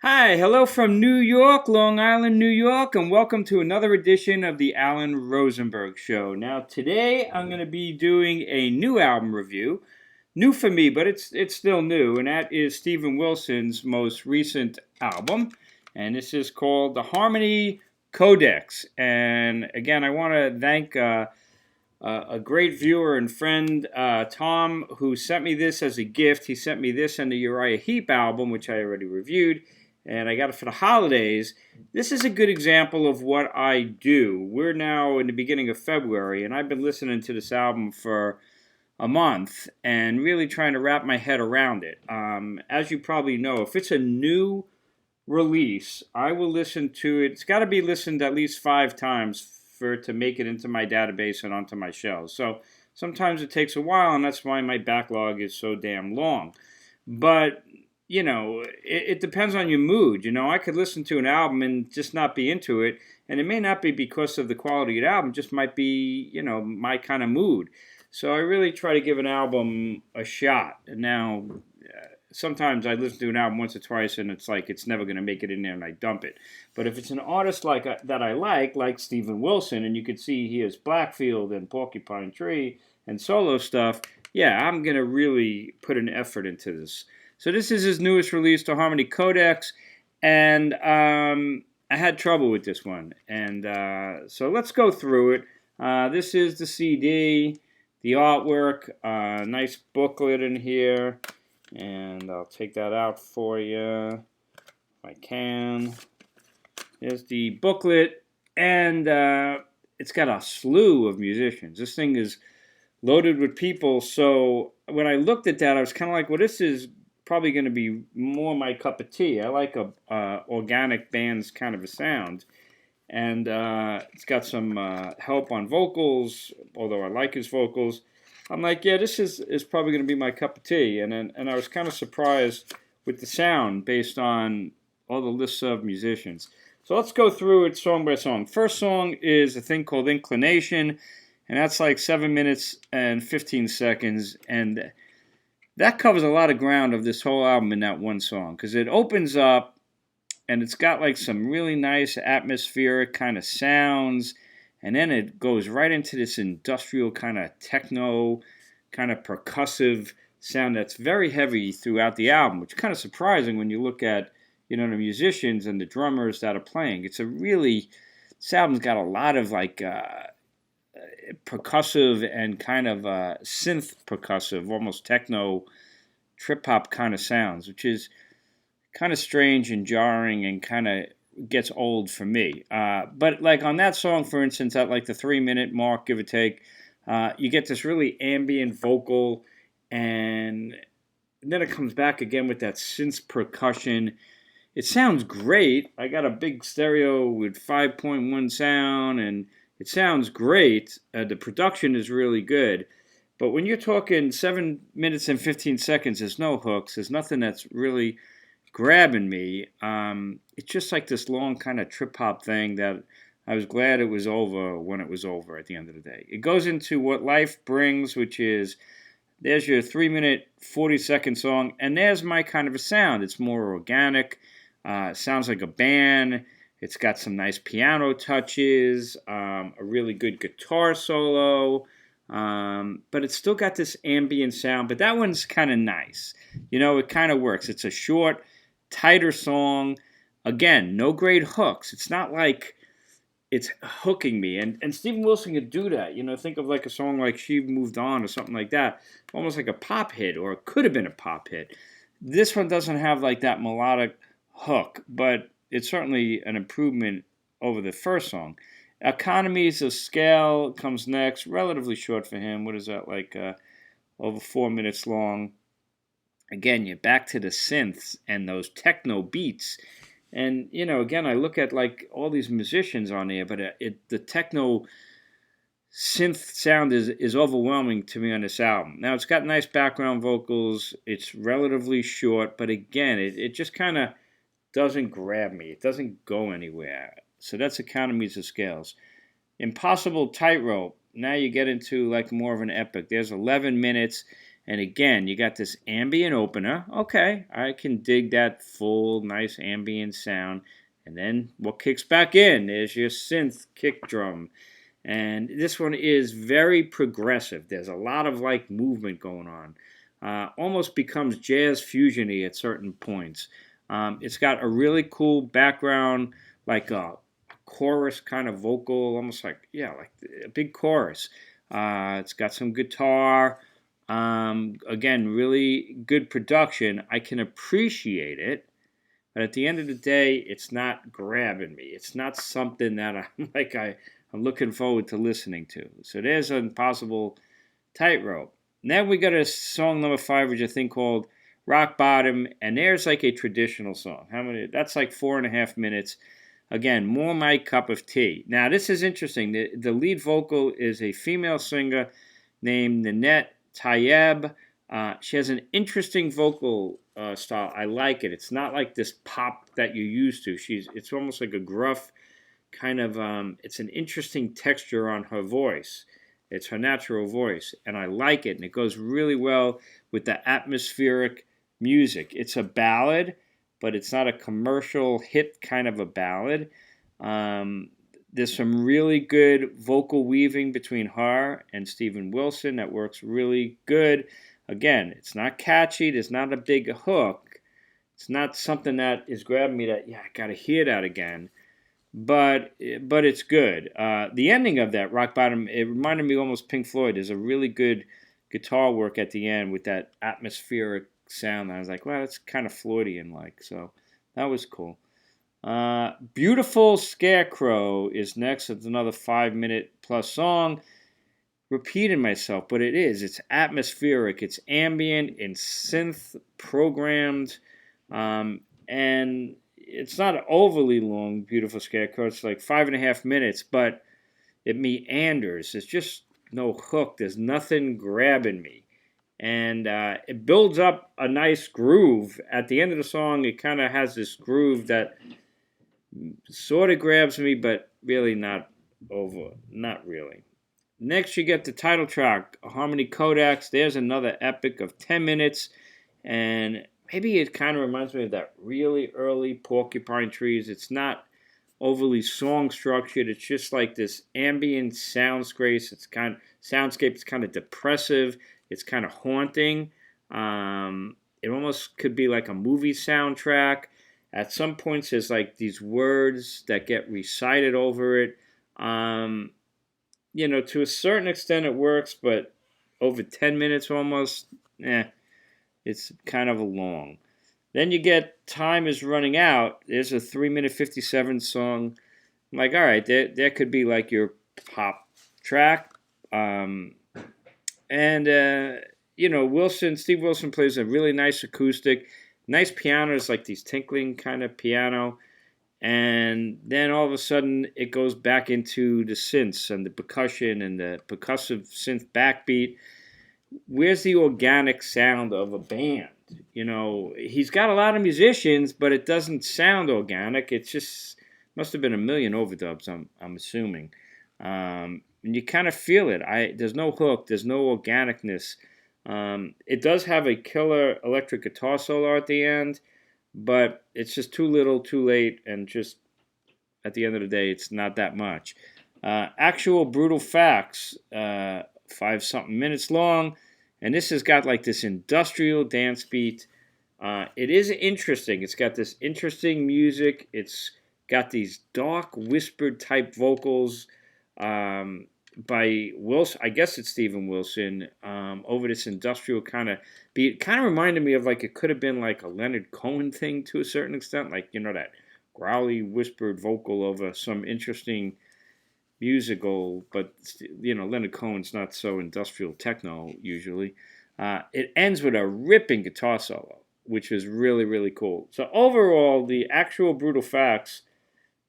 Hi, hello from New York, Long Island, New York, and welcome to another edition of the Alan Rosenberg Show. Now, today I'm going to be doing a new album review. New for me, but it's still new, and that is Steven Wilson's most recent album, and this is called the Harmony Codex. And again, I want to thank a great viewer and friend, Tom, who sent me this as a gift. He sent me this and the Uriah Heep album, which I already reviewed, and I got it for the holidays. This is a good example of what I do. We're now in the beginning of February, and I've been listening to this album for a month and really trying to wrap my head around it. As you probably know, if it's a new release, I will listen to it. It's got to be listened at least 5 times for it to make it into my database and onto my shelves. So sometimes it takes a while, and that's why my backlog is so damn long. But it depends on your mood. I could listen to an album and just not be into it, and it may not be because of the quality of the album, just might be, my kind of mood. So I really try to give an album a shot. Now, sometimes I listen to an album once or twice, and it's like it's never going to make it in there, and I dump it. But if it's an artist that I like Steven Wilson, and you can see he has Blackfield and Porcupine Tree and solo stuff, yeah, I'm going to really put an effort into this. So this is his newest release, the Harmony Codex, and I had trouble with this one. And so let's go through it. This is the CD, the artwork, nice booklet in here, and I'll take that out for you if I can. There's the booklet, and it's got a slew of musicians. This thing is loaded with people, so when I looked at that, I was kind of like, well, this is probably going to be more my cup of tea. I like a organic band's kind of a sound. And it's got some help on vocals, although I like his vocals. I'm like, yeah, this is probably going to be my cup of tea. And I was kind of surprised with the sound based on all the lists of musicians. So let's go through it song by song. First song is a thing called Inclination, and that's like 7 minutes and 15 seconds. And that covers a lot of ground of this whole album in that one song, because it opens up and it's got like some really nice atmospheric kind of sounds, and then it goes right into this industrial kind of techno, kind of percussive sound that's very heavy throughout the album, which is kind of surprising when you look at the musicians and the drummers that are playing. This album's got a lot of like percussive and kind of synth percussive, almost techno, trip hop kind of sounds, which is kind of strange and jarring and kind of gets old for me. But like on that song, for instance, at like the 3 minute mark, give or take, you get this really ambient vocal, and then it comes back again with that synth percussion. It sounds great. I got a big stereo with 5.1 sound, and it sounds great. The production is really good. But when you're talking 7 minutes and 15 seconds, there's no hooks. There's nothing that's really grabbing me. It's just like this long kind of trip hop thing that I was glad it was over when it was over at the end of the day. It goes into what life brings, which is there's your 3 minute, 40-second song, and there's my kind of a sound. It's more organic. It sounds like a band. It's got some nice piano touches, a really good guitar solo, but it's still got this ambient sound. But that one's kind of nice. It kind of works. It's a short, tighter song. Again, no great hooks. It's not like it's hooking me. And Steven Wilson could do that. Think of like a song like She Moved On or something like that. Almost like a pop hit, or it could have been a pop hit. This one doesn't have like that melodic hook, but it's certainly an improvement over the first song. Economies of Scale comes next. Relatively short for him. What is that, like over 4 minutes long? Again, you're back to the synths and those techno beats. And, again, I look at like all these musicians on there, but the techno synth sound is overwhelming to me on this album. Now, it's got nice background vocals. It's relatively short, but again, it just kind of doesn't grab me. It doesn't go anywhere. So that's Economies of Scales. Impossible Tightrope. Now you get into like more of an epic. There's 11 minutes. And again, you got this ambient opener. Okay, I can dig that full, nice ambient sound. And then what kicks back in? There's your synth kick drum. And this one is very progressive. There's a lot of like movement going on. Almost becomes jazz fusiony at certain points. It's got a really cool background, like a chorus kind of vocal, almost like a big chorus. It's got some guitar. Again, really good production. I can appreciate it, but at the end of the day, it's not grabbing me. It's not something that I'm looking forward to listening to. So there's an impossible tightrope. Then we got a song number 5, which I think called Rock Bottom, and there's like a traditional song. That's like 4.5 minutes. Again, more my cup of tea. Now, this is interesting. The lead vocal is a female singer named Nanette Tayeb. She has an interesting vocal style. I like it. It's not like this pop that you're used to. It's almost like a gruff kind of, it's an interesting texture on her voice. It's her natural voice, and I like it, and it goes really well with the atmospheric music. It's a ballad, but it's not a commercial hit kind of a ballad. There's some really good vocal weaving between her and Steven Wilson that works really good. Again, it's not catchy. There's not a big hook. It's not something that is grabbing me that, I got to hear that again. But it's good. The ending of that, Rock Bottom, it reminded me almost Pink Floyd. There's a really good guitar work at the end with that atmospheric sound. I was like, wow, that's kind of Floydian-like. So that was cool. Beautiful Scarecrow is next. It's another 5-minute plus song. Repeating myself, but it is. It's atmospheric. It's ambient and synth programmed. And it's not overly long, Beautiful Scarecrow. It's like 5.5 minutes, but it meanders. There's just no hook. There's nothing grabbing me. And it builds up a nice groove. At the end of the song, it kind of has this groove that sort of grabs me, but really not really. Next, you get the title track, Harmony Codex. There's another epic of 10 minutes. And maybe it kind of reminds me of that really early Porcupine Trees. It's not overly song structured. It's just like this ambient soundscape. It's kind of depressive. It's kind of haunting. It almost could be like a movie soundtrack. At some points, there's like these words that get recited over it. To a certain extent, it works, but over 10 minutes almost, it's kind of a long. Then you get Time Is Running Out. There's a 3-minute 57 song. I'm like, all right, there could be like your pop track. Steve Wilson plays a really nice acoustic. Nice piano. It's like these tinkling kind of piano. And then all of a sudden it goes back into the synths and the percussion and the percussive synth backbeat. Where's the organic sound of a band? He's got a lot of musicians, but it doesn't sound organic. It just must have been a million overdubs, I'm assuming. And you kind of feel it. There's no hook. There's no organicness. It does have a killer electric guitar solo at the end, but it's just too little, too late, and just at the end of the day, it's not that much. Actual Brutal Facts, 5-something minutes long, and this has got like this industrial dance beat. It is interesting. It's got this interesting music. It's got these dark, whispered type vocals by Wilson. I guess it's Steven Wilson over this industrial kind of beat. It kind of reminded me of like it could have been like a Leonard Cohen thing to a certain extent, like that growly, whispered vocal over some interesting musical, but Leonard Cohen's not so industrial techno usually. It ends with a ripping guitar solo, which is really, really cool. So overall, the actual Brutal Facts,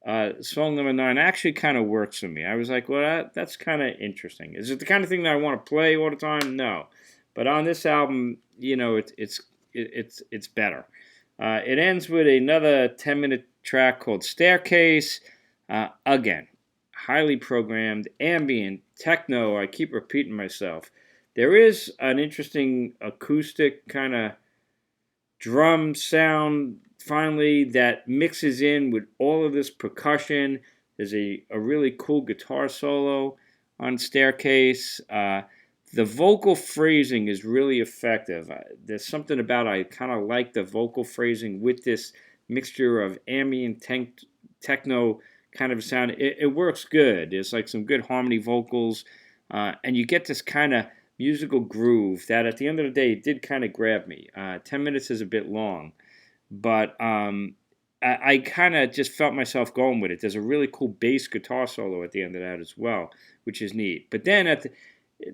song number 9, actually kind of works for me. I was like, well, that's kind of interesting. Is it the kind of thing that I want to play all the time? No, but on this album, it's better. It ends with another 10-minute track called Staircase. Again, highly programmed, ambient, techno. I keep repeating myself. There is an interesting acoustic kind of drum sound finally that mixes in with all of this percussion. There's a really cool guitar solo on Staircase. The vocal phrasing is really effective. There's something about I kind of like the vocal phrasing with this mixture of ambient techno kind of sound. It works good. There's like some good harmony vocals, and you get this kind of musical groove that at the end of the day it did kind of grab me. 10 minutes is a bit long, but I kind of just felt myself going with it. There's a really cool bass guitar solo at the end of that as well, which is neat. But then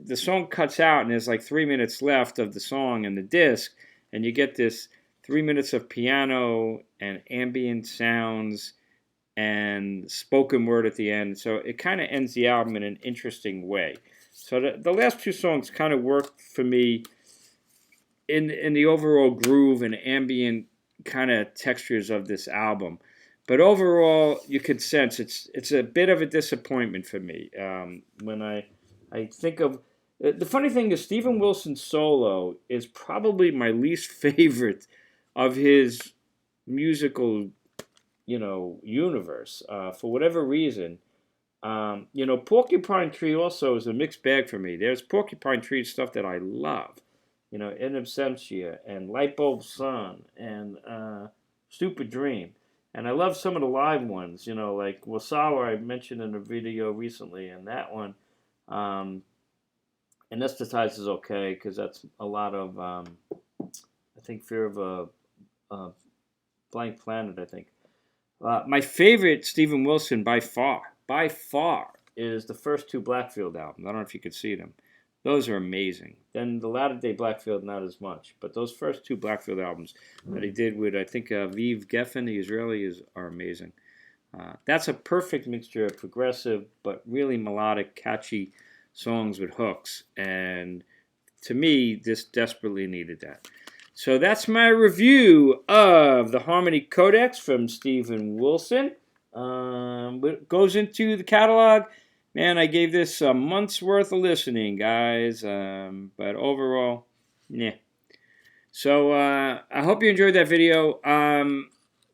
the song cuts out and there's like 3 minutes left of the song and the disc, and you get this 3 minutes of piano and ambient sounds and spoken word at the end. So it kind of ends the album in an interesting way. So the last two songs kind of worked for me in the overall groove and ambient kind of textures of this album. But overall, you could sense it's a bit of a disappointment for me. When I think of... The funny thing is Steven Wilson's solo is probably my least favorite of his musical, universe. For whatever reason. Porcupine Tree also is a mixed bag for me. There's Porcupine Tree stuff that I love. In Absentia and Lightbulb Sun and Stupid Dream. And I love some of the live ones, like Wasawa I mentioned in a video recently, and that one. Anesthetize is okay, because that's a lot of, I think, Fear of a Blank Planet, I think. My favorite Steven Wilson by far, is the first two Blackfield albums. I don't know if you could see them. Those are amazing. Then the latter day Blackfield, not as much. But those first two Blackfield albums that he did with, I think, Viv Geffen, the Israeli, are amazing. That's a perfect mixture of progressive but really melodic, catchy songs with hooks. And to me, this desperately needed that. So that's my review of the Harmony Codex from Steven Wilson. It goes into the catalog. Man, I gave this a month's worth of listening, guys. But overall, yeah. So I hope you enjoyed that video.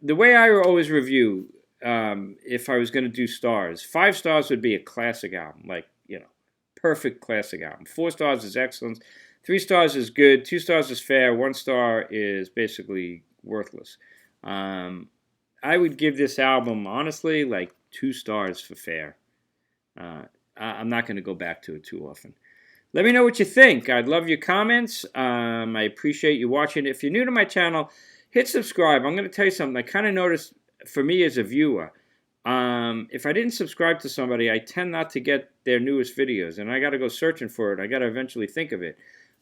The way I always review, if I was going to do stars, 5 stars would be a classic album, like, perfect classic album. 4 stars is excellent. 3 stars is good. 2 stars is fair. 1 star is basically worthless. I would give this album, honestly, like 2 stars for fair. I'm not going to go back to it too often. Let me know what you think. I'd love your comments. I appreciate you watching. If you're new to my channel, hit subscribe. I'm going to tell you something I kind of noticed for me as a viewer. If I didn't subscribe to somebody, I tend not to get their newest videos, and I got to go searching for it. I got to eventually think of it.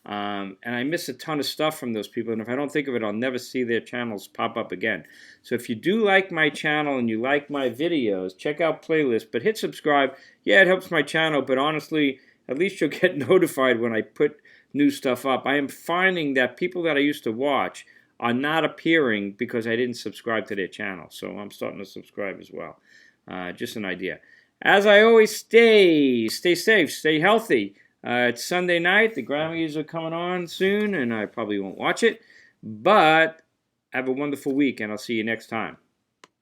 And I miss a ton of stuff from those people, and if I don't think of it, I'll never see their channels pop up again. So if you do like my channel and you like my videos, check out playlists, but hit subscribe. Yeah, it helps my channel, but honestly, at least you'll get notified when I put new stuff up. I am finding that people that I used to watch are not appearing because I didn't subscribe to their channel, so I'm starting to subscribe as well. Just an idea. As I always stay safe, stay healthy. It's Sunday night. The Grammys are coming on soon, and I probably won't watch it. But have a wonderful week, and I'll see you next time.